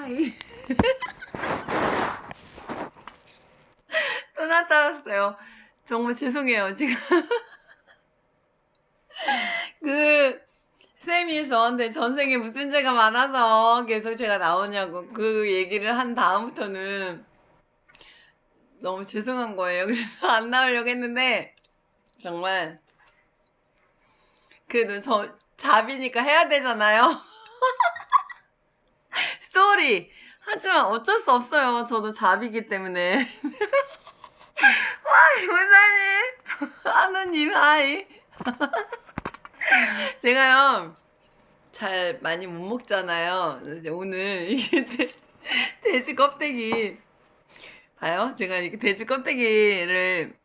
하이. 또 나타났어요. 정말 죄송해요, 지금. 쌤이 저한테 전생에 무슨 죄가 많아서 계속 제가 나오냐고 그 얘기를 한 다음부터는 너무 죄송한 거예요. 그래서 안 나오려고 했는데, 정말, 그래도 잡이니까 해야 되잖아요. 쏘리. 하지만 어쩔 수 없어요. 저도 잡이기 때문에. 하이, 무사님. 하느님, 하이. 제가요, 잘 많이 못 먹잖아요. 오늘 이게 돼지 껍데기. 봐요. 제가 이렇게 돼지 껍데기를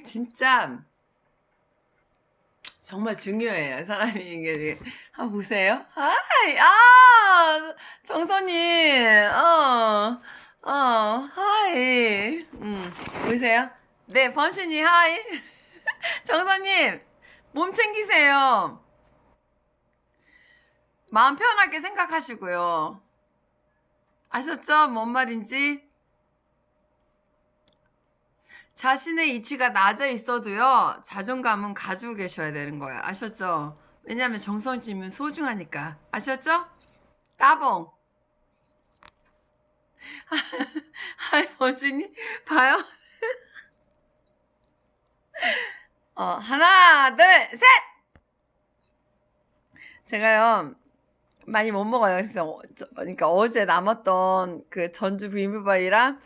진짜 정말 중요해요. 사람이 이게 한번 보세요. 하이, 정선님, 하이, 보세요. 네, 범신이 하이. 정선님, 몸 챙기세요. 마음 편하게 생각하시고요. 아셨죠? 뭔 말인지? 자신의 이치가 낮아 있어도요, 자존감은 가지고 계셔야 되는 거예요. 아셨죠? 왜냐면 정선님은 소중하니까. 아셨죠? 따봉. 하이, 범신이 봐요. 하나, 둘, 셋! 제가요, 많이 못 먹어요. 그래서, 그러니까 어제 남았던 그 전주 비빔밥이랑,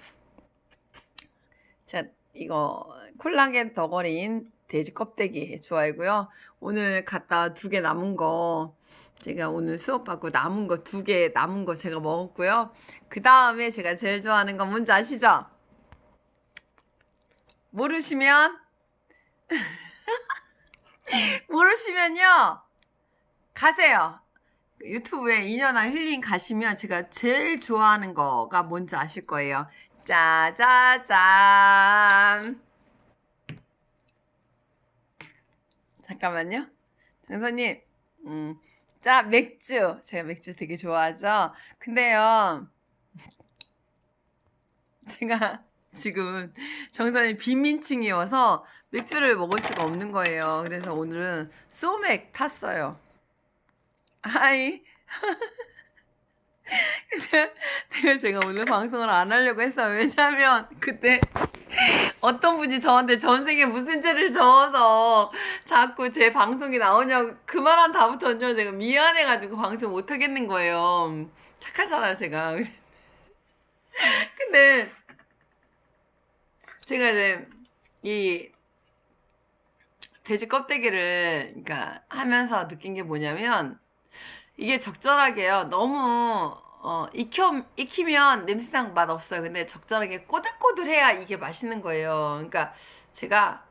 제가 이거 콜라겐 덩어리인 돼지 껍데기 좋아하고요. 오늘 갔다 2개 남은 거, 제가 오늘 수업받고 남은 거 2개 남은 거 제가 먹었고요. 그 다음에 제가 제일 좋아하는 건 뭔지 아시죠? 모르시면요, 가세요. 유튜브에 인연아 힐링 가시면 제가 제일 좋아하는 거가 뭔지 아실 거예요. 짜자잔. 잠깐만요. 정선님, 자, 맥주. 제가 맥주 되게 좋아하죠? 근데요, 제가 지금 정선이 비민층이어서 맥주를 먹을 수가 없는 거예요. 그래서 오늘은 소맥 탔어요. 하이. 근데 제가 오늘 방송을 안 하려고 했어요. 왜냐면 그때 어떤 분이 저한테 전생에 무슨 죄를 저어서 자꾸 제 방송이 나오냐고 그 말 한 다음부터는 제가 미안해가지고 방송 못 하겠는 거예요. 착하잖아요, 제가. 근데 제가 이제 이 돼지 껍데기를 그러니까 하면서 느낀 게 뭐냐면 이게 적절하게요. 너무 익히면 냄새나고 맛 없어요. 근데 적절하게 꼬들꼬들해야 이게 맛있는 거예요. 그러니까 제가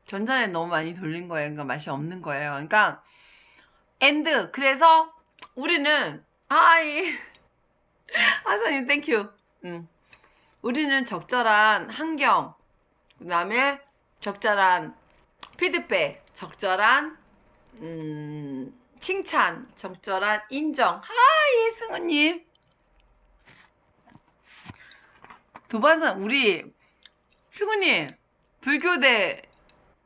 전자에 너무 많이 돌린 거예요. 그러니까 맛이 없는 거예요. 그러니까 그래서 우리는 하이 하사님 땡큐. 우리는 적절한 환경, 그 다음에 적절한 피드백, 적절한 칭찬, 적절한 인정. 하이 승우님. 도반산 우리 승우님 불교대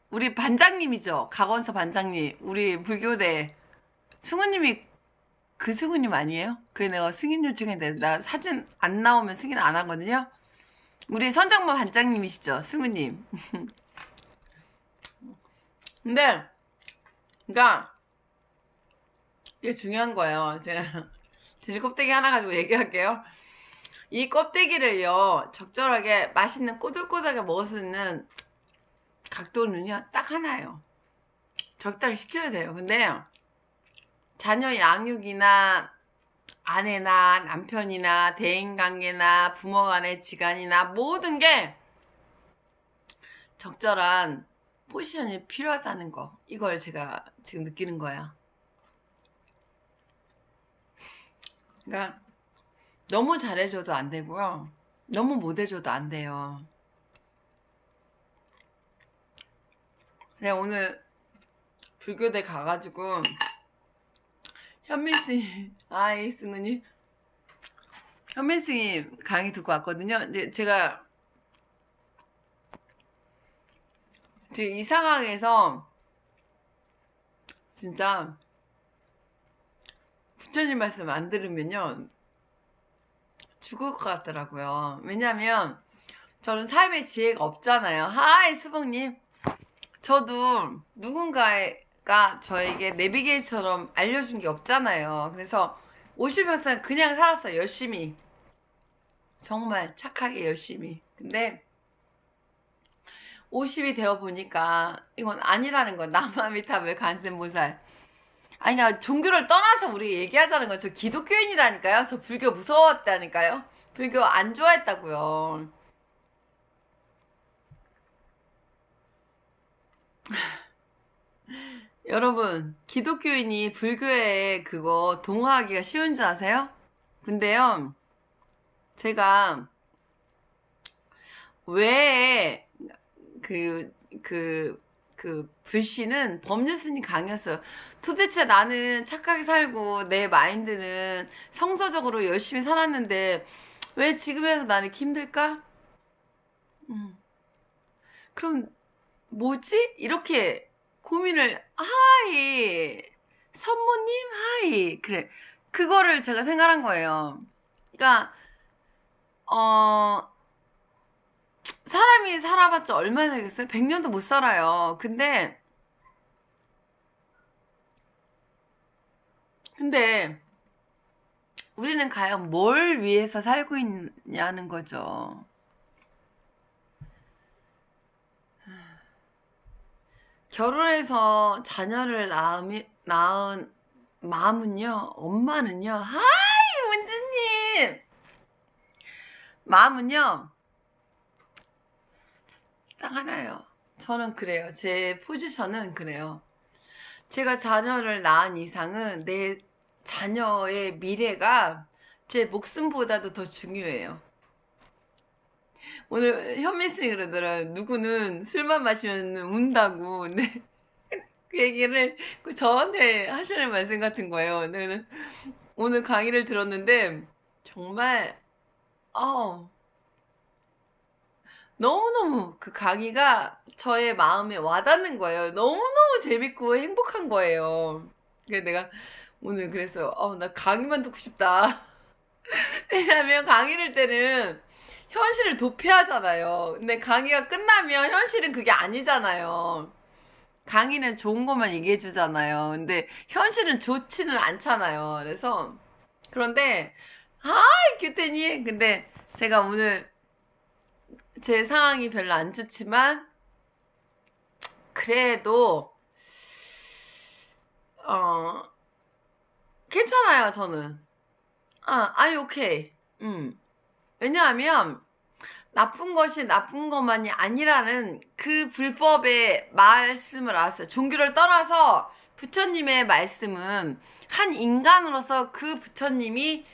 우리 반장님이죠. 각원서 반장님. 우리 불교대 승우님이 그 승우님 아니에요? 그래 내가 승인 요청했는데 나 사진 안 나오면 승인 안 하거든요. 우리 선장모 반장님이시죠, 승우님. 근데 그러니까 이게 중요한 거예요. 제가 돼지 껍데기 하나 가지고 얘기할게요. 이 껍데기를요 적절하게 맛있는 꼬들꼬들하게 먹을 수 있는 각도는요 딱 하나예요. 적당히 시켜야 돼요. 근데 자녀 양육이나 아내나 남편이나 대인관계나 부모 간의 지간이나 모든 게 적절한 포지션이 필요하다는 거, 이걸 제가 지금 느끼는 거야. 그러니까 너무 잘해줘도 안 되고요, 너무 못해줘도 안 돼요. 내가 오늘 불교대 가가지고 현민스님, 아이, 승우님. 현민스님 강의 듣고 왔거든요. 근데 제가 지금 이 상황에서 진짜 부처님 말씀 안 들으면요. 죽을 것 같더라고요. 왜냐면 저는 삶의 지혜가 없잖아요. 하이, 수봉님. 저도 누군가가 저에게 내비게이처럼 알려준 게 없잖아요. 그래서 50년 그냥 살았어요. 열심히. 정말 착하게 열심히. 근데 50이 되어 보니까 이건 아니라는 거. 남아미타불 관세음보살. 아니, 그냥 종교를 떠나서 우리 얘기하자는 거죠. 저 기독교인이라니까요. 저 불교 무서웠다니까요. 불교 안 좋아했다고요. 여러분, 기독교인이 불교에 그거 동화하기가 쉬운 줄 아세요? 근데요, 제가 왜 불씨는 법률스님 강의였어요. 도대체 나는 착하게 살고 내 마인드는 성서적으로 열심히 살았는데 왜 지금에서 나는 이렇게 힘들까? 그럼 뭐지? 이렇게 고민을 하이 선모님 하이 그래 그거를 제가 생각한 거예요. 그러니까 사람이 살아봤자 얼마나 살겠어요? 100년도 못 살아요. 근데 우리는 과연 뭘 위해서 살고 있냐는 거죠. 결혼해서 자녀를 낳은 마음은요, 엄마는요, 하이, 문주님! 마음은요, 딱 하나예요. 저는 그래요. 제 포지션은 그래요. 제가 자녀를 낳은 이상은 내 자녀의 미래가 제 목숨보다도 더 중요해요. 오늘 현민쌤이 그러더라고요. 누구는 술만 마시면 운다고. 근데 그 얘기를 저한테 하시는 말씀 같은 거예요. 근데 오늘 강의를 들었는데 정말 너무너무 그 강의가 저의 마음에 와닿는 거예요. 너무너무 재밌고 행복한 거예요. 그래서 내가 오늘 그래서 나 강의만 듣고 싶다. 왜냐면 강의를 때는 현실을 도피하잖아요. 근데 강의가 끝나면 현실은 그게 아니잖아요. 강의는 좋은 것만 얘기해 주잖아요. 근데 현실은 좋지는 않잖아요. 그런데 규태니 근데 제가 오늘 제 상황이 별로 안 좋지만 그래도 괜찮아요. 저는 오케이. 왜냐하면 나쁜 것이 나쁜 것만이 아니라는 그 불법의 말씀을 알았어요. 종교를 떠나서 부처님의 말씀은 한 인간으로서 그 부처님이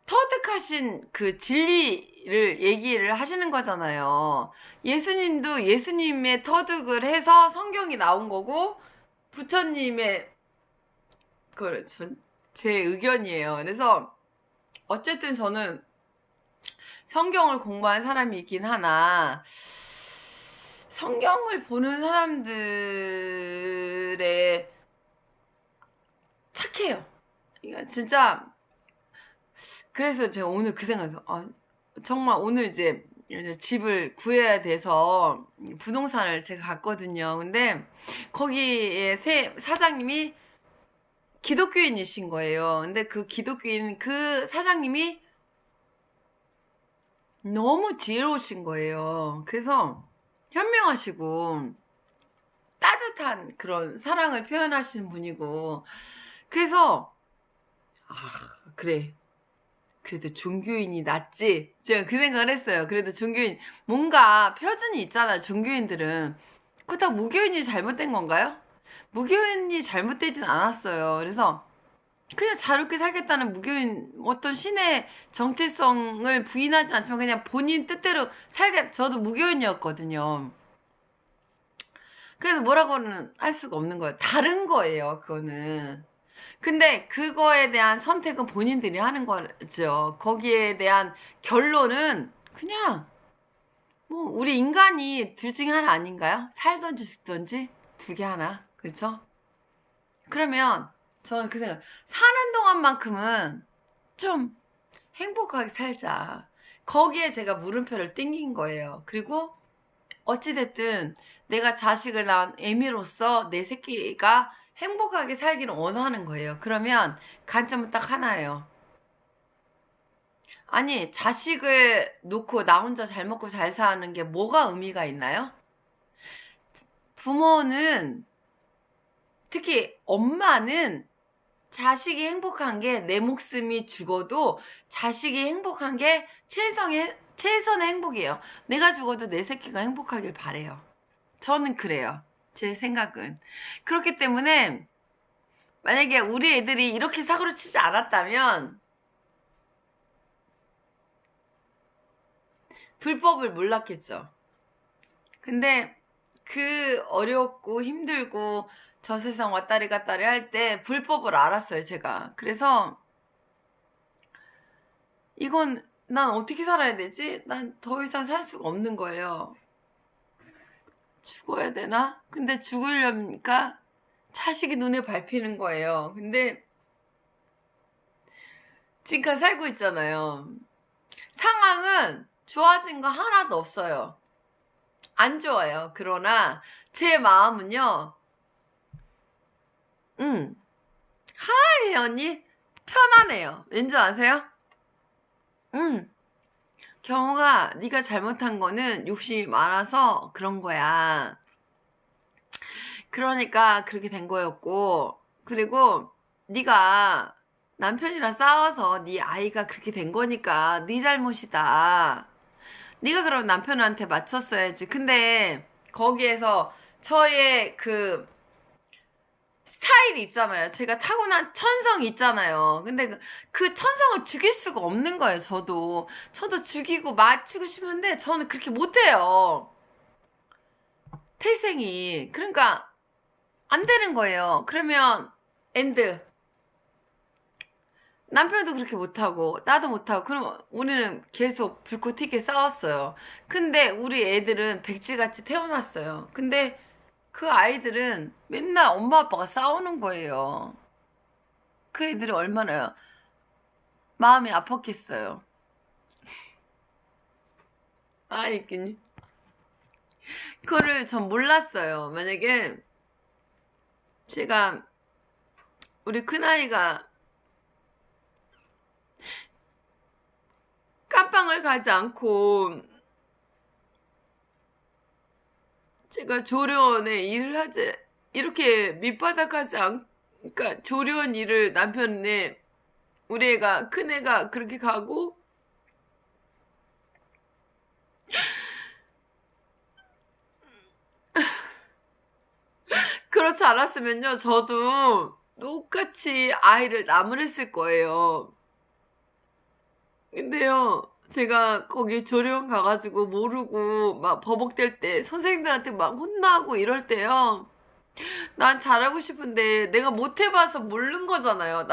터득하신 그 진리를 얘기를 하시는 거잖아요. 예수님도 예수님의 터득을 해서 성경이 나온 거고 부처님의 제 의견이에요. 그래서 어쨌든 저는 성경을 공부한 사람이긴 하나 성경을 보는 사람들의 착해요. 그러니까 진짜 그래서 제가 오늘 그 생각에서 정말 오늘 이제 집을 구해야 돼서 부동산을 제가 갔거든요. 근데 거기에 사장님이 기독교인이신 거예요. 근데 그 기독교인 그 사장님이 너무 지혜로우신 거예요. 그래서 현명하시고 따뜻한 그런 사랑을 표현하시는 분이고 그래서 그래 그래도 종교인이 낫지 제가 그 생각을 했어요. 그래도 종교인 뭔가 표준이 있잖아요. 종교인들은 그렇다고 무교인이 잘못된 건가요? 무교인이 잘못되진 않았어요. 그래서 그냥 자유롭게 살겠다는 무교인 어떤 신의 정체성을 부인하진 않지만 그냥 본인 뜻대로 저도 무교인이었거든요. 그래서 뭐라고는 할 수가 없는 거예요. 다른 거예요, 그거는. 근데 그거에 대한 선택은 본인들이 하는 거죠. 거기에 대한 결론은 그냥 뭐 우리 인간이 둘 중에 하나 아닌가요? 살던지 죽던지 둘 개 하나. 그렇죠? 그러면 저는 그 생각, 사는 동안만큼은 좀 행복하게 살자. 거기에 제가 물음표를 땡긴 거예요. 그리고 어찌됐든 내가 자식을 낳은 애미로서 내 새끼가 행복하게 살기를 원하는 거예요. 그러면 관점은 딱 하나예요. 아니, 자식을 놓고 나 혼자 잘 먹고 잘 사는 게 뭐가 의미가 있나요? 부모는, 특히 엄마는 자식이 행복한 게, 내 목숨이 죽어도 자식이 행복한 게 최선의 행복이에요. 내가 죽어도 내 새끼가 행복하길 바래요. 저는 그래요. 제 생각은. 그렇기 때문에 만약에 우리 애들이 이렇게 사고를 치지 않았다면 불법을 몰랐겠죠. 근데 그 어렵고 힘들고 저 세상 왔다리 갔다리 할 때 불법을 알았어요, 제가. 그래서 이건 난 어떻게 살아야 되지? 난 더 이상 살 수가 없는 거예요. 죽어야 되나? 근데 죽으려니까 자식이 눈에 밟히는 거예요. 근데 지금까지 살고 있잖아요. 상황은 좋아진 거 하나도 없어요. 안 좋아요. 그러나 제 마음은요. 하이 언니 편하네요. 왠지 아세요? 경호가 네가 잘못한 거는 욕심이 많아서 그런 거야. 그러니까 그렇게 된 거였고, 그리고 네가 남편이랑 싸워서 네 아이가 그렇게 된 거니까 네 잘못이다. 네가 그럼 남편한테 맞췄어야지. 근데 거기에서 저의 그 스타일이 있잖아요. 제가 타고난 천성이 있잖아요. 근데 그 천성을 죽일 수가 없는 거예요. 저도 죽이고 맞추고 싶은데 저는 그렇게 못해요. 태생이. 그러니까 안 되는 거예요. 그러면 엔드. 남편도 그렇게 못하고 나도 못하고 그럼 우리는 계속 불꽃 튀게 싸웠어요. 근데 우리 애들은 백지같이 태어났어요. 근데 그 아이들은 맨날 엄마 아빠가 싸우는 거예요. 그 애들이 얼마나 마음이 아팠겠어요. 아이끼니. 그거를 전 몰랐어요. 만약에 제가 우리 큰아이가 깜빵을 가지 않고 제가 조련에 일을 하지 이렇게 밑바닥 하지 그러니까 조련 일을 남편네 우리 애가 큰애가 그렇게 가고 그렇지 않았으면요 저도 똑같이 아이를 나무랬을 거예요. 근데요 제가 거기 조련 가가지고 모르고 막 버벅댈 때 선생님들한테 막 혼나고 이럴 때요 난 잘하고 싶은데 내가 못 해봐서 모르는 거잖아요.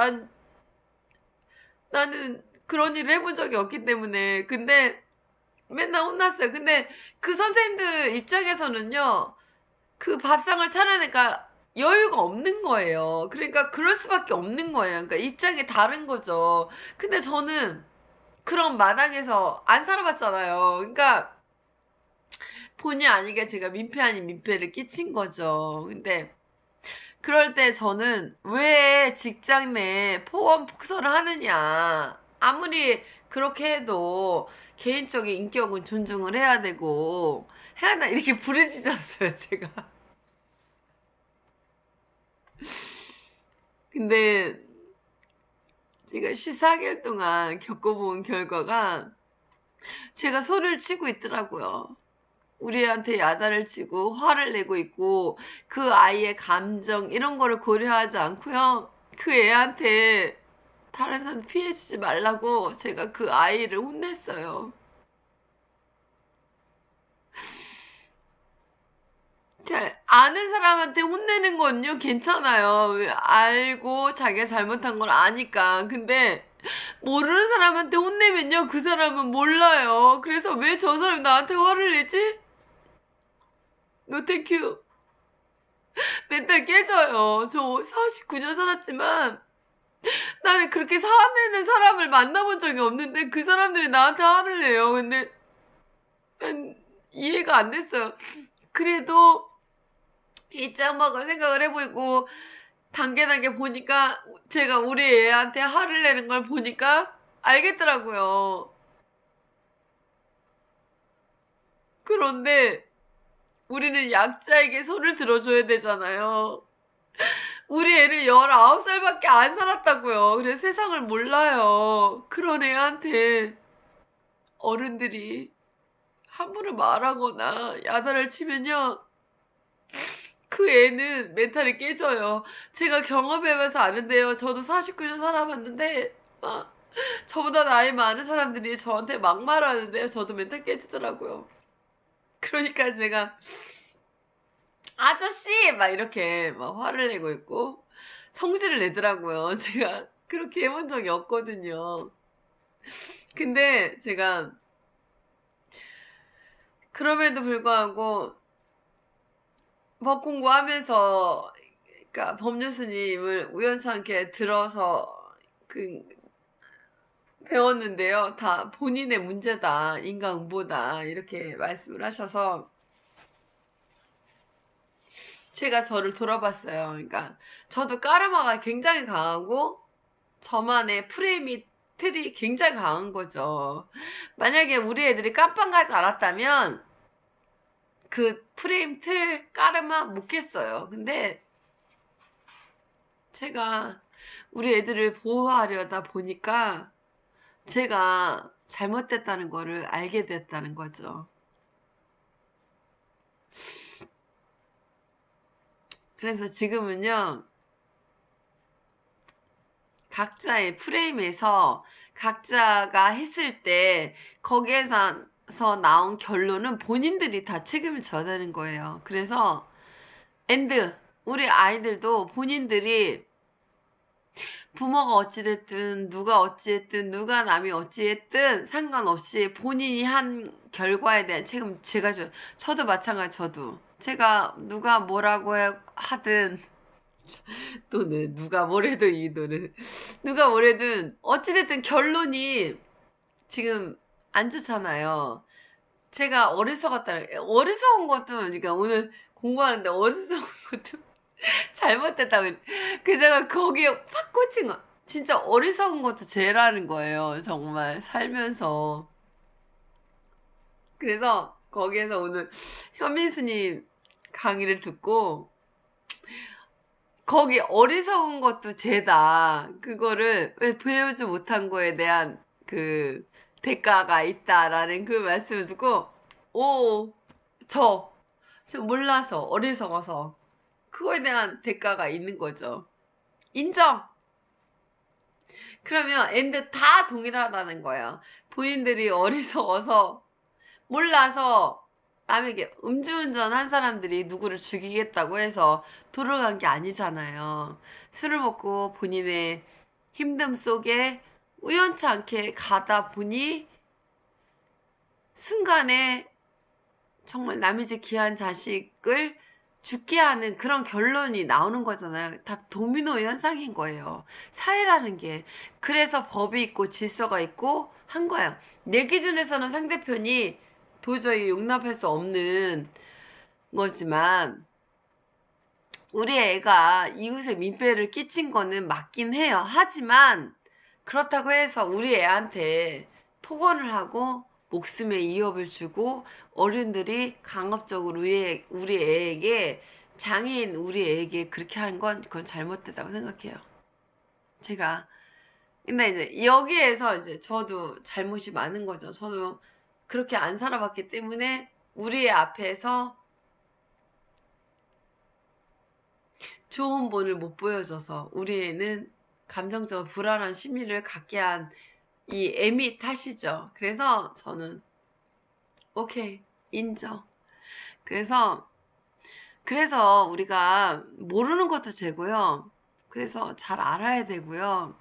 나는 그런 일을 해본 적이 없기 때문에. 근데 맨날 혼났어요. 근데 그 선생님들 입장에서는요, 그 밥상을 차려니까 여유가 없는 거예요. 그러니까 그럴 수밖에 없는 거예요. 그러니까 입장이 다른 거죠. 근데 저는 그런 마당에서 안 살아봤잖아요. 그러니까 본의 아니게 제가 민폐 아닌 민폐를 끼친 거죠. 근데 그럴 때 저는 왜 직장 내 포원 폭설을 하느냐. 아무리 그렇게 해도 개인적인 인격은 존중을 해야 되고 해야 한다 이렇게 부르짖었어요 제가. 근데 제가 14개월 동안 겪어본 결과가 제가 소리를 치고 있더라고요. 우리 애한테 야단을 치고 화를 내고 있고 그 아이의 감정 이런 거를 고려하지 않고요. 그 애한테 다른 사람 피해주지 말라고 제가 그 아이를 혼냈어요. 아는 사람한테 혼내는 건요, 괜찮아요. 알고 자기가 잘못한 걸 아니까. 근데, 모르는 사람한테 혼내면요, 그 사람은 몰라요. 그래서 왜 저 사람이 나한테 화를 내지? 노 땡큐. 멘탈 깨져요. 저 49년 살았지만, 나는 그렇게 화내는 사람을 만나본 적이 없는데, 그 사람들이 나한테 화를 내요. 근데, 난 이해가 안 됐어요. 그래도, 이짱박을 생각을 해보고 단계 보니까 제가 우리 애한테 화를 내는 걸 보니까 알겠더라고요. 그런데 우리는 약자에게 손을 들어줘야 되잖아요. 우리 애는 19살밖에 안 살았다고요. 그래서 세상을 몰라요. 그런 애한테 어른들이 함부로 말하거나 야단을 치면요, 그 애는 멘탈이 깨져요. 제가 경험해봐서 아는데요. 저도 49년 살아봤는데, 저보다 나이 많은 사람들이 저한테 막말하는데요. 저도 멘탈 깨지더라고요. 그러니까 제가, 아저씨! 막 이렇게 막 화를 내고 있고, 성질을 내더라고요. 제가 그렇게 해본 적이 없거든요. 근데 제가, 그럼에도 불구하고, 법 공부하면서 그러니까 법률 스님을 우연찮게 들어서 그 배웠는데요. 다 본인의 문제다, 인과응보다 이렇게 말씀을 하셔서 제가 저를 돌아봤어요. 그러니까 저도 까르마가 굉장히 강하고 저만의 프레임이 틀이 굉장히 강한 거죠. 만약에 우리 애들이 깜빵 가지 않았다면 그 프레임 틀 까르마 못 깼어요. 근데 제가 우리 애들을 보호하려다 보니까 제가 잘못됐다는 거를 알게 됐다는 거죠. 그래서 지금은요, 각자의 프레임에서 각자가 했을 때 거기에서 나온 결론은 본인들이 다 책임을 져야 되는 거예요. 그래서 우리 아이들도 본인들이 부모가 어찌됐든 누가 어찌했든 누가 남이 어찌했든 상관없이 본인이 한 결과에 대한 책임 제가 저도 마찬가지. 저도 제가 누가 뭐라고 하든 또는 누가 뭐래도 이도는 누가 뭐래든 어찌됐든 결론이 지금 안 좋잖아요. 제가 어리석은 것도 그러니까 오늘 공부하는데 어리석은 것도 잘못됐다고. 그 제가 거기에 팍 꽂힌 거. 진짜 어리석은 것도 죄라는 거예요. 정말 살면서. 그래서 거기에서 오늘 현민 스님 강의를 듣고 거기 어리석은 것도 죄다. 그거를 왜 배우지 못한 거에 대한 그 대가가 있다라는 그 말씀을 듣고 저 몰라서 어리석어서 그거에 대한 대가가 있는 거죠. 인정! 그러면 엔드 다 동일하다는 거예요. 본인들이 어리석어서 몰라서 남에게 음주운전 한 사람들이 누구를 죽이겠다고 해서 돌아간 게 아니잖아요. 술을 먹고 본인의 힘듦 속에 우연치 않게 가다 보니 순간에 정말 남의 집 귀한 자식을 죽게 하는 그런 결론이 나오는 거잖아요. 다 도미노 현상인 거예요. 사회라는 게. 그래서 법이 있고 질서가 있고 한 거예요. 내 기준에서는 상대편이 도저히 용납할 수 없는 거지만 우리 애가 이웃에 민폐를 끼친 거는 맞긴 해요. 하지만 그렇다고 해서 우리 애한테 폭언을 하고 목숨에 위협을 주고 어른들이 강압적으로 우리 애에게 장애인 우리 애에게 그렇게 한 건 그건 잘못됐다고 생각해요. 제가 근데 이제 여기에서 이제 저도 잘못이 많은 거죠. 저도 그렇게 안 살아봤기 때문에 우리 애 앞에서 좋은 본을 못 보여줘서 우리 애는 감정적으로 불안한 심리를 갖게 한 이 애미 탓이죠. 그래서 저는 오케이 인정. 그래서 그래서 우리가 모르는 것도 죄고요. 그래서 잘 알아야 되고요.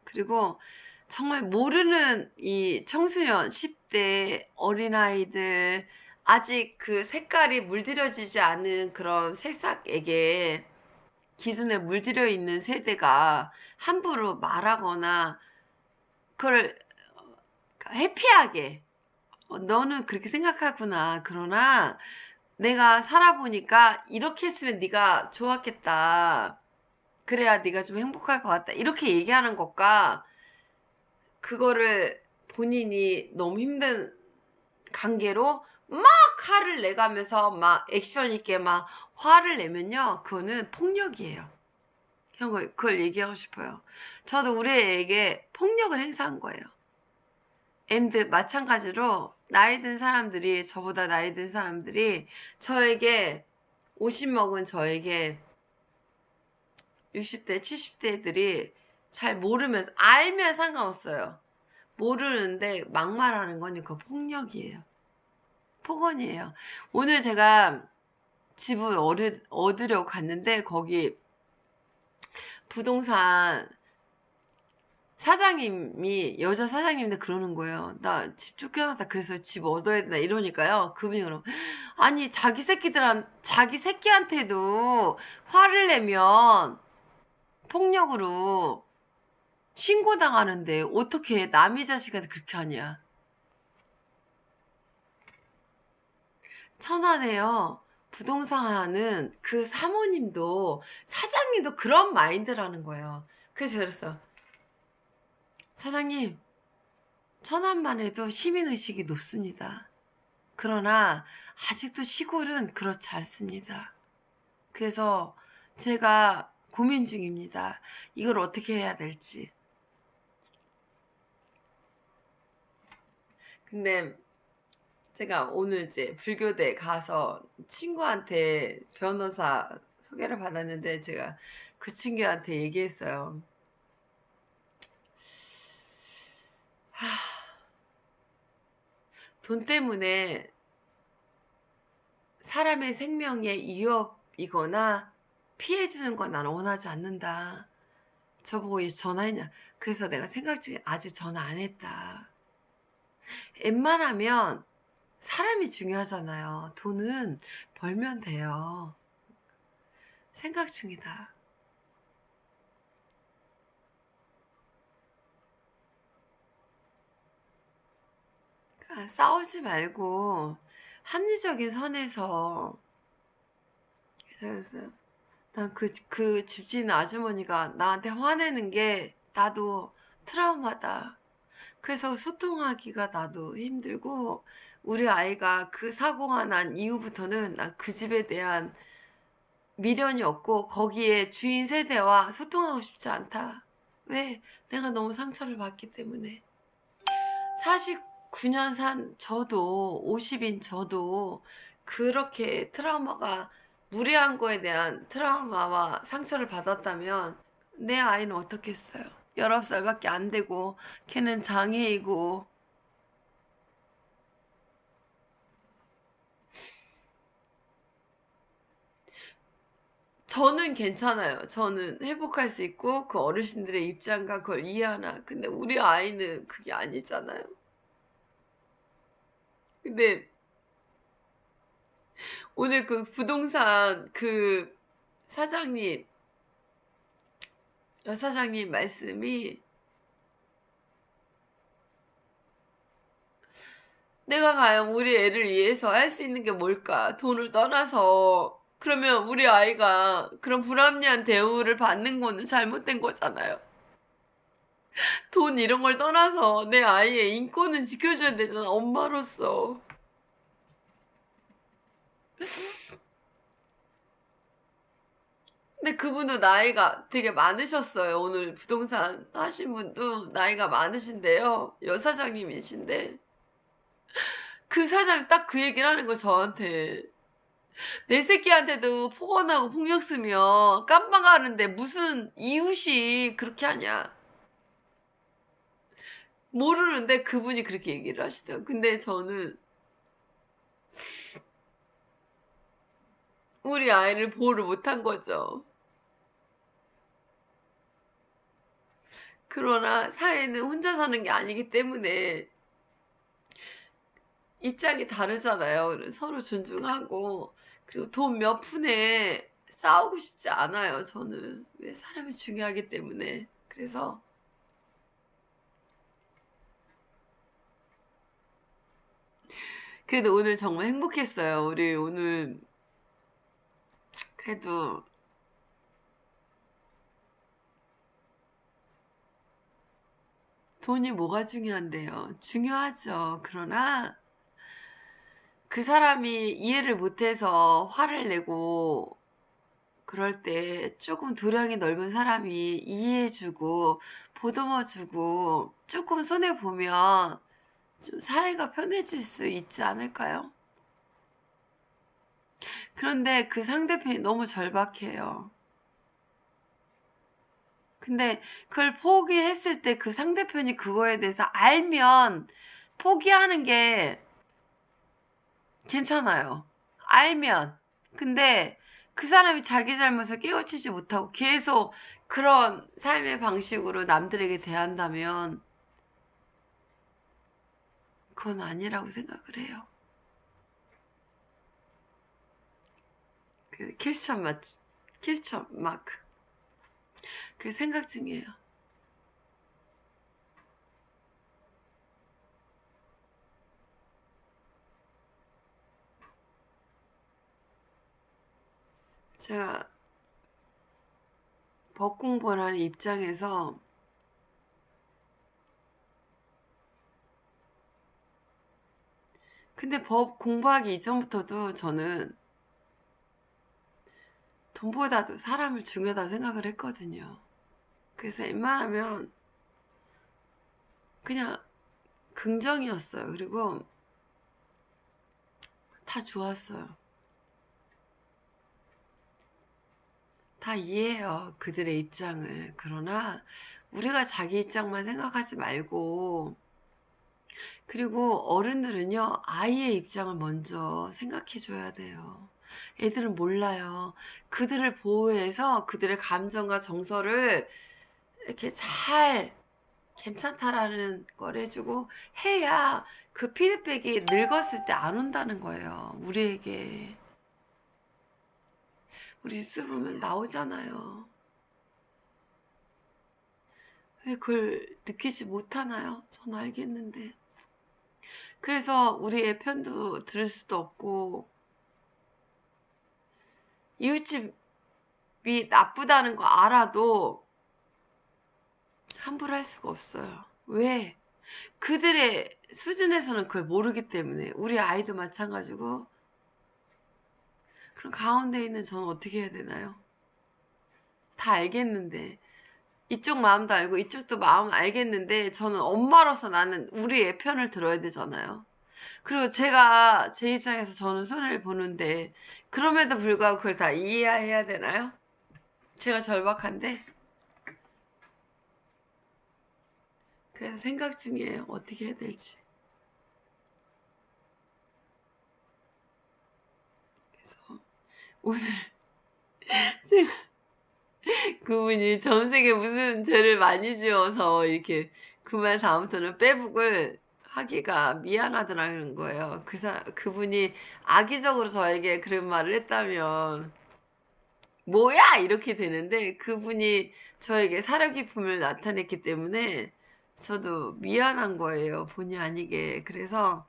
그리고 정말 모르는 이 청소년, 10대 어린아이들, 아직 그 색깔이 물들여지지 않은 그런 새싹에게 기준에 물들여 있는 세대가 함부로 말하거나 그걸 해피하게 너는 그렇게 생각하구나. 그러나 내가 살아보니까 이렇게 했으면 네가 좋았겠다. 그래야 네가 좀 행복할 것 같다. 이렇게 얘기하는 것과 그거를 본인이 너무 힘든 관계로 막 화를 내가면서 막 액션 있게 막 화를 내면요. 그거는 폭력이에요. 그걸 얘기하고 싶어요. 저도 우리 애에게 폭력을 행사한 거예요. 앤드 마찬가지로 나이 든 사람들이, 저보다 나이 든 사람들이 저에게 50 먹은 저에게 60대, 70대들이 잘 모르면, 알면 상관없어요. 모르는데 막말하는 건 그 폭력이에요. 폭언이에요. 오늘 제가 집을 얻으려고 갔는데 거기 부동산 사장님이, 여자 사장님인데 그러는 거예요. 나 집 쫓겨났다. 그래서 집 얻어야 된다. 이러니까요. 그분이 그럼, 아니, 자기 새끼한테도 화를 내면 폭력으로 신고당하는데 어떻게 남의 자식한테 그렇게 하냐. 천하네요. 부동산 하는 그 사모님도, 사장님도 그런 마인드라는 거예요. 그래서 그랬어. 사장님, 천안만 해도 시민의식이 높습니다. 그러나 아직도 시골은 그렇지 않습니다. 그래서 제가 고민 중입니다. 이걸 어떻게 해야 될지. 근데 제가 오늘 이제 불교대 가서 친구한테 변호사 소개를 받았는데 제가 그 친구한테 얘기했어요. 돈 때문에 사람의 생명에 위협이거나 피해주는 건 나는 원하지 않는다. 저보고 왜 전화했냐. 그래서 내가 생각 중에 아직 전화 안 했다. 웬만하면 사람이 중요하잖아요. 돈은 벌면 돼요. 생각 중이다. 그러니까 싸우지 말고 합리적인 선에서. 그래서 난 그 집주인 아주머니가 나한테 화내는 게 나도 트라우마다. 그래서 소통하기가 나도 힘들고, 우리 아이가 그 사고가 난 이후부터는 난 그 집에 대한 미련이 없고 거기에 주인 세대와 소통하고 싶지 않다. 왜? 내가 너무 상처를 받기 때문에. 49년 산 저도, 50인 저도 그렇게 트라우마가, 무례한 거에 대한 트라우마와 상처를 받았다면 내 아이는 어떻겠어요? 19살밖에 안 되고 걔는 장애이고. 저는 괜찮아요. 저는 회복할 수 있고 그 어르신들의 입장과 그걸 이해하나. 근데 우리 아이는 그게 아니잖아요. 근데 오늘 그 부동산 그 사장님, 여사장님 말씀이, 내가 과연 우리 애를 위해서 할 수 있는 게 뭘까? 돈을 떠나서. 그러면 우리 아이가 그런 불합리한 대우를 받는 거는 잘못된 거잖아요. 돈 이런 걸 떠나서 내 아이의 인권은 지켜줘야 되잖아, 엄마로서. 근데 그분도 나이가 되게 많으셨어요. 오늘 부동산 하신 분도 나이가 많으신데요. 여사장님이신데. 그 사장이 딱 그 얘기를 하는 거 저한테. 내 새끼한테도 폭언하고 폭력 쓰면 깜빡하는데 무슨 이웃이 그렇게 하냐. 모르는데 그분이 그렇게 얘기를 하시더라고요. 근데 저는 우리 아이를 보호를 못한 거죠. 그러나 사회는 혼자 사는 게 아니기 때문에 입장이 다르잖아요. 서로 존중하고, 그리고 돈 몇 푼에 싸우고 싶지 않아요, 저는. 왜 사람이 중요하기 때문에. 그래서, 그래도 오늘 정말 행복했어요. 우리 오늘, 그래도, 돈이 뭐가 중요한데요? 중요하죠. 그러나, 그 사람이 이해를 못해서 화를 내고, 그럴 때 조금 도량이 넓은 사람이 이해해주고 보듬어주고 조금 손해보면 좀 사이가 편해질 수 있지 않을까요? 그런데 그 상대편이 너무 절박해요. 근데 그걸 포기했을 때 그 상대편이 그거에 대해서 알면 포기하는 게 괜찮아요. 알면. 근데 그 사람이 자기 잘못을 깨우치지 못하고 계속 그런 삶의 방식으로 남들에게 대한다면 그건 아니라고 생각을 해요. 그 퀘스천 마크. 그 생각 중이에요. 제가 법 공부를 하는 입장에서 근데 법 공부하기 이전부터도 저는 돈보다도 사람을 중요하다 생각을 했거든요. 그래서 웬만하면 그냥 긍정이었어요. 그리고 다 좋았어요. 다 이해해요. 그들의 입장을. 그러나 우리가 자기 입장만 생각하지 말고 그리고 어른들은요, 아이의 입장을 먼저 생각해 줘야 돼요. 애들은 몰라요. 그들을 보호해서 그들의 감정과 정서를 이렇게 잘 괜찮다라는 걸 해주고 해야 그 피드백이 늙었을 때 안 온다는 거예요. 우리에게. 우리 뉴스 보면 나오잖아요. 왜 그걸 느끼지 못하나요? 전 알겠는데. 그래서 우리의 편도 들을 수도 없고 이웃집이 나쁘다는 거 알아도 함부로 할 수가 없어요. 왜? 그들의 수준에서는 그걸 모르기 때문에 우리 아이도 마찬가지고 그럼 가운데 있는 저는 어떻게 해야 되나요? 다 알겠는데 이쪽 마음도 알고 이쪽도 마음 알겠는데 저는 엄마로서 나는 우리 애 편을 들어야 되잖아요. 그리고 제가 제 입장에서 저는 손해를 보는데 그럼에도 불구하고 그걸 다 이해해야 되나요? 제가 절박한데 그래서 생각 중이에요. 어떻게 해야 될지. 그래서 오늘 제가 그분이 전생에 무슨 죄를 많이 지어서 이렇게 그 말 다음부터는 빼북을 하기가 미안하더라는 거예요. 그분이 악의적으로 저에게 그런 말을 했다면 뭐야! 이렇게 되는데 그분이 저에게 사려 깊음을 나타냈기 때문에 저도 미안한 거예요. 본의 아니게. 그래서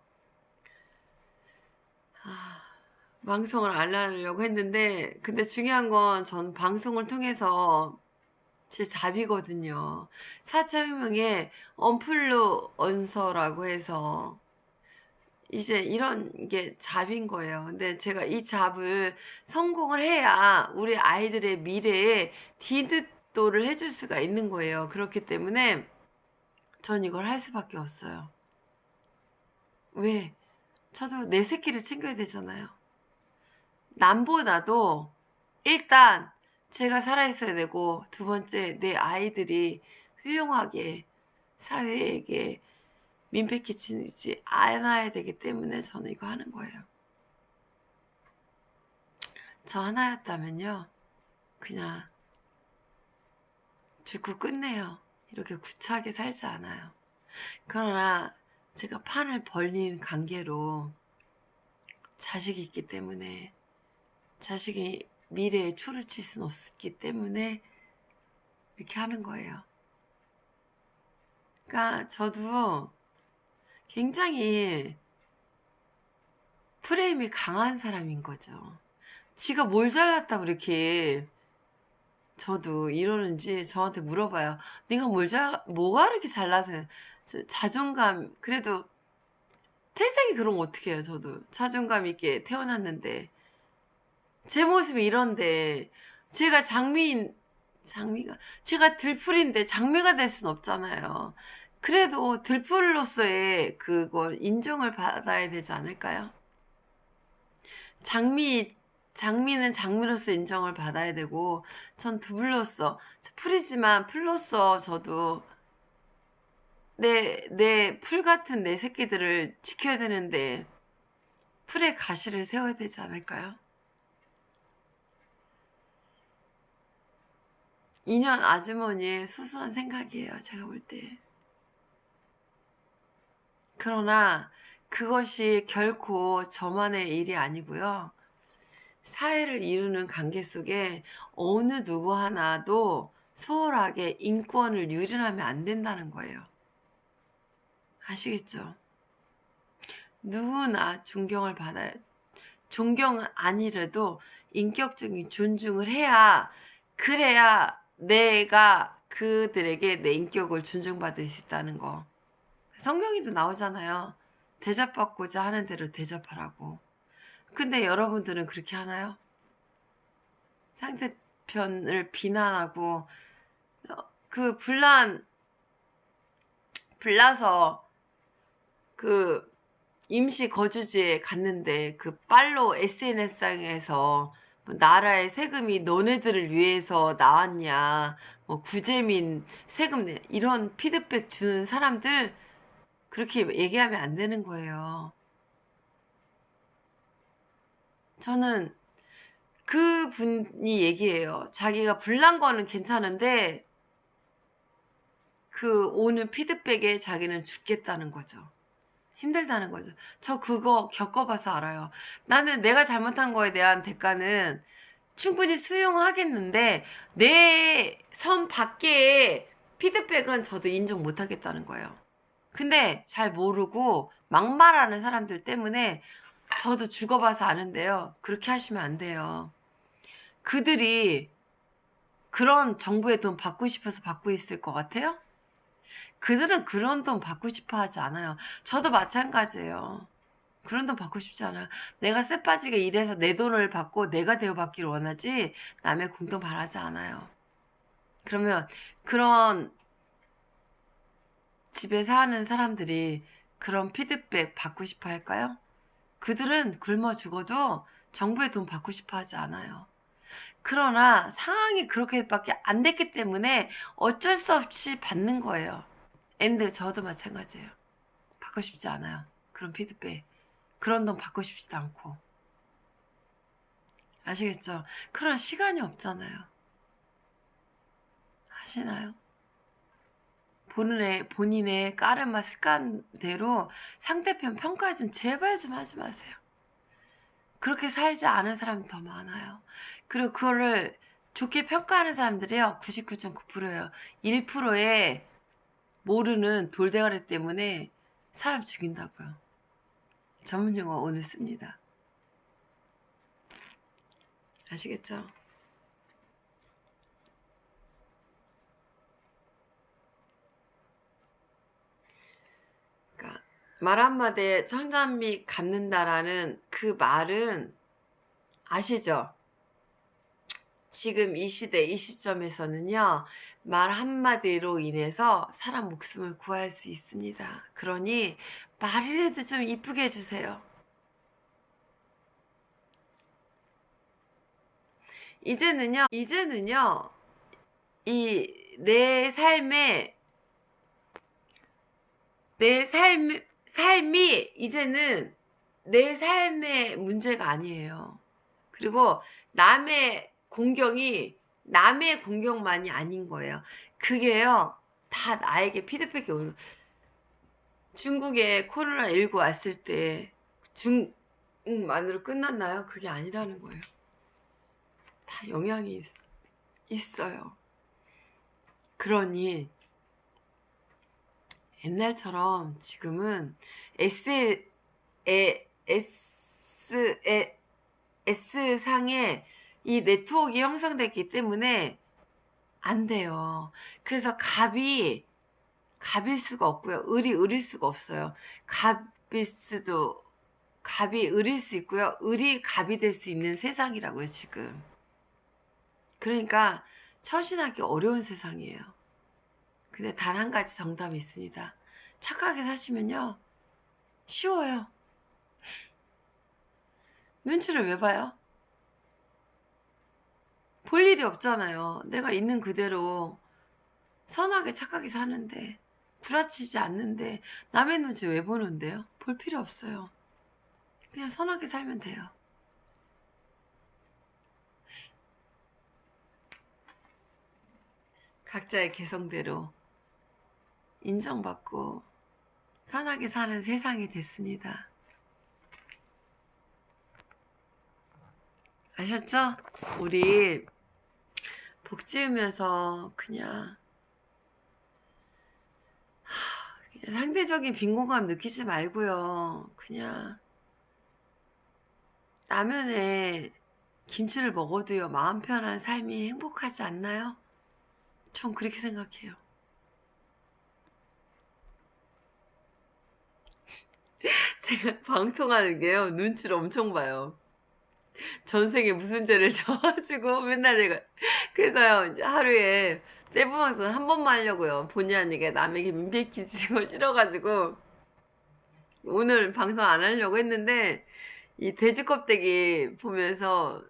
아, 방송을 안 하려고 했는데 근데 중요한 건 전 방송을 통해서 제 잡이거든요. 4,000명의 언플루언서라고 해서 이제 이런 게 잡인 거예요. 근데 제가 이 잡을 성공을 해야 우리 아이들의 미래에 디귿도를 해줄 수가 있는 거예요. 그렇기 때문에 전 이걸 할 수밖에 없어요. 왜? 저도 내 새끼를 챙겨야 되잖아요. 남보다도 일단 제가 살아있어야 되고 두 번째 내 아이들이 훌륭하게 사회에게 민폐 끼치지 않아야 되기 때문에 저는 이거 하는 거예요. 저 하나였다면요, 그냥 죽고 끝내요. 이렇게 구차하게 살지 않아요. 그러나 제가 판을 벌린 관계로 자식이 있기 때문에, 자식이 미래에 초를 칠 수는 없기 때문에 이렇게 하는 거예요. 그러니까 저도 굉장히 프레임이 강한 사람인 거죠. 지가 뭘 잘났다고 이렇게 저도 이러는지 저한테 물어봐요. 네가 뭐가 그렇게 잘나서 자존감, 그래도 태생이 그럼 어떻게 해요, 저도. 자존감 있게 태어났는데. 제 모습이 이런데, 제가 제가 들풀인데 장미가 될 순 없잖아요. 그래도 들풀로서의 그걸 인정을 받아야 되지 않을까요? 장미는 장미로서 인정을 받아야 되고, 전 두불로서, 풀이지만 풀로서 저도 내 풀 같은 내 새끼들을 지켜야 되는데, 풀에 가시를 세워야 되지 않을까요? 인연 아주머니의 소소한 생각이에요, 제가 볼 때. 그러나 그것이 결코 저만의 일이 아니고요. 사회를 이루는 관계 속에 어느 누구 하나도 소홀하게 인권을 유린하면 안 된다는 거예요. 아시겠죠? 누구나 존경을 받아야, 존경은 아니라도 인격적인 존중을 해야, 그래야 내가 그들에게 내 인격을 존중받을 수 있다는 거. 성경에도 나오잖아요. 대접받고자 하는 대로 대접하라고. 근데 여러분들은 그렇게 하나요? 상대편을 비난하고, 그 불나서 그 임시 거주지에 갔는데 그 빨로 SNS상에서 뭐 나라의 세금이 너네들을 위해서 나왔냐, 뭐 구제민 세금 내, 이런 피드백 주는 사람들 그렇게 얘기하면 안 되는 거예요. 저는 그 분이 얘기해요. 자기가 불난 거는 괜찮은데 그 오는 피드백에 자기는 죽겠다는 거죠. 힘들다는 거죠. 저 그거 겪어봐서 알아요. 나는 내가 잘못한 거에 대한 대가는 충분히 수용하겠는데 내 선 밖의 피드백은 저도 인정 못하겠다는 거예요. 근데 잘 모르고 막말하는 사람들 때문에 저도 죽어봐서 아는데요. 그렇게 하시면 안 돼요. 그들이 그런 정부의 돈 받고 싶어서 받고 있을 것 같아요? 그들은 그런 돈 받고 싶어 하지 않아요. 저도 마찬가지예요. 그런 돈 받고 싶지 않아요. 내가 쎄빠지게 일해서 내 돈을 받고 내가 대우받기를 원하지 남의 공돈 바라지 않아요. 그러면 그런 집에 사는 사람들이 그런 피드백 받고 싶어 할까요? 그들은 굶어 죽어도 정부의 돈 받고 싶어 하지 않아요. 그러나 상황이 그렇게밖에 안 됐기 때문에 어쩔 수 없이 받는 거예요. 저도 마찬가지예요. 받고 싶지 않아요. 그런 피드백. 그런 돈 받고 싶지도 않고. 아시겠죠? 그런 시간이 없잖아요. 하시나요? 본인의 까르마 습관대로 상대편 평가 좀 제발 좀 하지 마세요. 그렇게 살지 않은 사람이 더 많아요. 그리고 그거를 좋게 평가하는 사람들이요. 99.9%예요. 1%의 모르는 돌대가리 때문에 사람 죽인다고요. 전문 용어 오늘 씁니다. 아시겠죠? 그러니까 말 한마디에 천잔미 갚는다라는 그 말은 아시죠? 지금 이 시대, 이 시점에서는요, 말 한마디로 인해서 사람 목숨을 구할 수 있습니다. 그러니 말이라도 좀 이쁘게 해주세요. 이제는요, 내 삶이 이제는 내 삶의 문제가 아니에요. 그리고 남의 공경만이 아닌 거예요. 그게요, 다 나에게 피드백이 오는 거예요. 중국에 코로나19 왔을 때 중국만으로 끝났나요? 그게 아니라는 거예요. 다 영향이 있어요. 그러니 옛날처럼 지금은 S상에 이 네트워크가 형성됐기 때문에 안 돼요. 그래서 갑일 수가 없고요. 을일 수가 없어요. 갑이 을일 수 있고요. 을이 갑이 될 수 있는 세상이라고요, 지금. 그러니까 처신하기 어려운 세상이에요. 근데 단 한 가지 정답이 있습니다. 착하게 사시면요, 쉬워요. 눈치를 왜 봐요? 볼 일이 없잖아요. 내가 있는 그대로 선하게 착하게 사는데, 구라치지 않는데 남의 눈치 왜 보는데요? 볼 필요 없어요. 그냥 선하게 살면 돼요. 각자의 개성대로 인정받고 편하게 사는 세상이 됐습니다. 아셨죠? 우리 복 지으면서 그냥 상대적인 빈곤감 느끼지 말고요. 그냥 라면에 김치를 먹어도요, 마음 편한 삶이 행복하지 않나요? 전 그렇게 생각해요. 제가 방송하는 게요, 눈치를 엄청 봐요. 전생에 무슨 죄를 져가지고 맨날 제가 그래서요, 이제 하루에 세부 방송 한 번만 하려고요. 본의 아니게 남에게 민폐 끼치고 싫어가지고 오늘 방송 안 하려고 했는데, 이 돼지 껍데기 보면서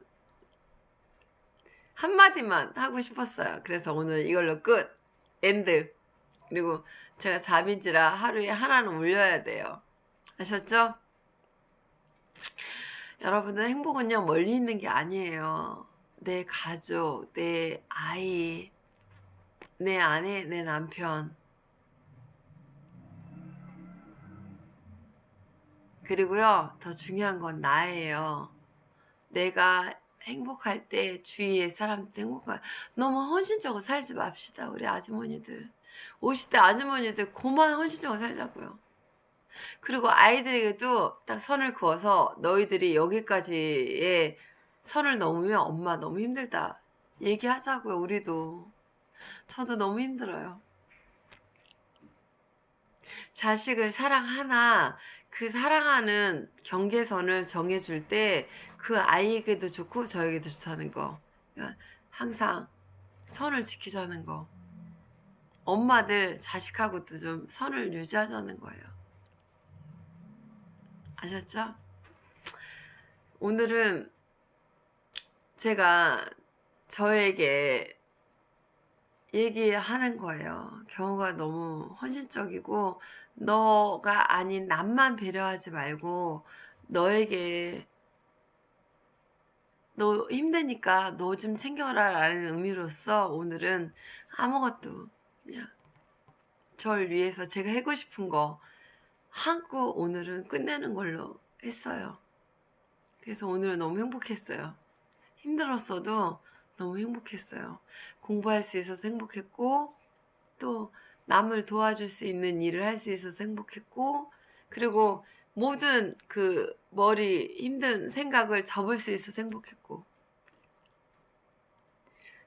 한마디만 하고 싶었어요. 그래서 오늘 이걸로 끝! 엔드! 그리고 제가 자빈지라 하루에 하나는 올려야 돼요. 아셨죠? 여러분들, 행복은요, 멀리 있는 게 아니에요. 내 가족, 내 아이, 내 아내, 내 남편. 그리고요, 더 중요한 건 나예요. 내가 행복할 때 주위의 사람들 행복할, 너무 헌신적으로 살지 맙시다. 우리 아주머니들, 50대 아주머니들 그만 헌신적으로 살자고요. 그리고 아이들에게도 딱 선을 그어서, 너희들이 여기까지의 선을 넘으면 엄마 너무 힘들다 얘기하자고요. 우리도. 저도 너무 힘들어요. 자식을 사랑하나, 그 사랑하는 경계선을 정해줄 때 그 아이에게도 좋고 저에게도 좋다는 거. 그러니까 항상 선을 지키자는 거. 엄마들 자식하고도 좀 선을 유지하자는 거예요. 아셨죠? 오늘은 제가 저에게 얘기하는 거예요. 경우가 너무 헌신적이고, 너가 아닌 남만 배려하지 말고 너에게, 너 힘드니까 너 좀 챙겨라 라는 의미로서 오늘은 아무것도 그냥 절 위해서 제가 하고 싶은 거 하고 오늘은 끝내는 걸로 했어요. 그래서 오늘은 너무 행복했어요. 힘들었어도 너무 행복했어요. 공부할 수 있어서 행복했고, 또 남을 도와줄 수 있는 일을 할 수 있어서 행복했고, 그리고 모든 그 머리 힘든 생각을 접을 수 있어서 행복했고,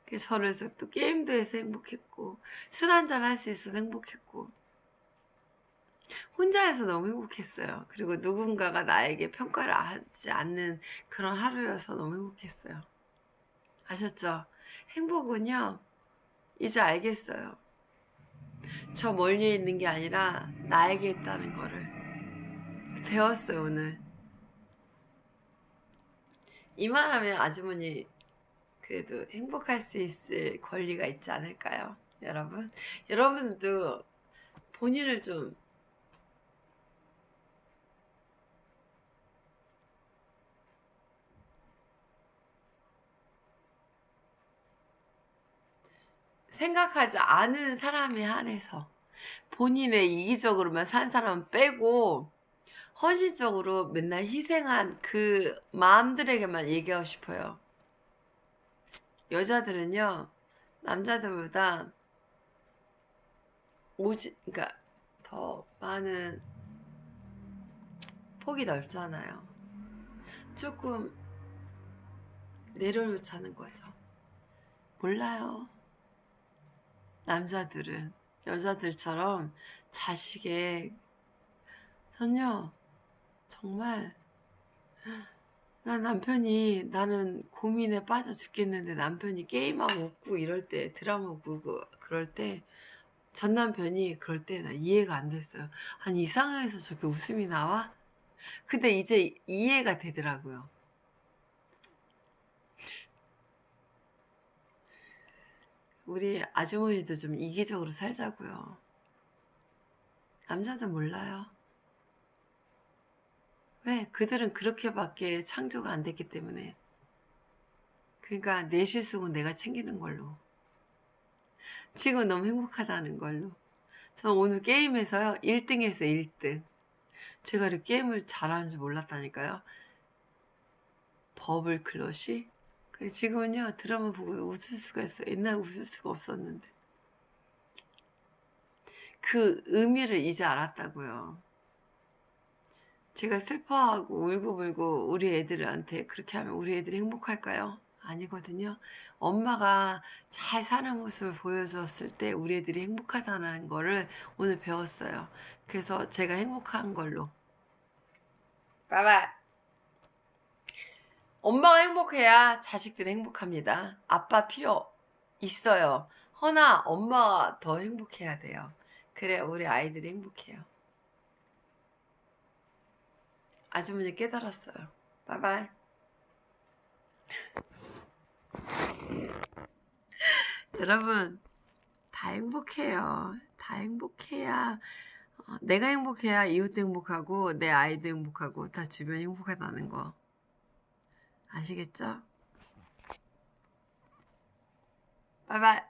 그래서 또 게임도 해서 행복했고, 술 한잔 할 수 있어서 행복했고, 혼자 해서 너무 행복했어요. 그리고 누군가가 나에게 평가를 하지 않는 그런 하루여서 너무 행복했어요. 아셨죠? 행복은요, 이제 알겠어요. 저 멀리 있는 게 아니라 나에게 있다는 거를 배웠어요, 오늘. 이만하면 아주머니 그래도 행복할 수 있을 권리가 있지 않을까요? 여러분? 여러분도 본인을 좀 생각하지 않은 사람에 한해서 본인의 이기적으로만 산 사람은 빼고 헌신적으로 맨날 희생한 그 마음들에게만 얘기하고 싶어요. 여자들은요, 남자들보다 그러니까 더 많은 폭이 넓잖아요. 조금 내려놓자는 거죠. 몰라요. 남자들은 여자들처럼 자식의 전요 정말 나는 고민에 빠져 죽겠는데 남편이 게임하고 웃고 이럴 때 드라마 보고 그럴 때 전 남편이 그럴 때 나 이해가 안 됐어요. 아니 이 상황에서 저렇게 웃음이 나와? 근데 이제 이해가 되더라고요. 우리 아주머니도 좀 이기적으로 살자고요. 남자들 몰라요. 왜? 그들은 그렇게밖에 창조가 안 됐기 때문에. 그러니까 내 실속은 내가 챙기는 걸로. 지금 너무 행복하다는 걸로. 저는 오늘 게임에서요 1등 했어요. 1등. 제가 이렇게 게임을 잘하는 줄 몰랐다니까요. 버블 클롯이. 지금은요 드라마 보고 웃을 수가 있어요. 옛날에 웃을 수가 없었는데. 그 의미를 이제 알았다고요. 제가 슬퍼하고 울고불고 우리 애들한테 그렇게 하면 우리 애들이 행복할까요? 아니거든요. 엄마가 잘 사는 모습을 보여줬을 때 우리 애들이 행복하다는 거를 오늘 배웠어요. 그래서 제가 행복한 걸로. 봐봐. 엄마가 행복해야 자식들이 행복합니다. 아빠 필요 있어요. 허나 엄마가 더 행복해야 돼요. 그래 우리 아이들이 행복해요. 아주머니 깨달았어요. 바이바이. 여러분 다 행복해요. 다 행복해야 내가 행복해야 이웃도 행복하고 내 아이도 행복하고 다 주변이 행복하다는 거 아시겠죠? 바이바이.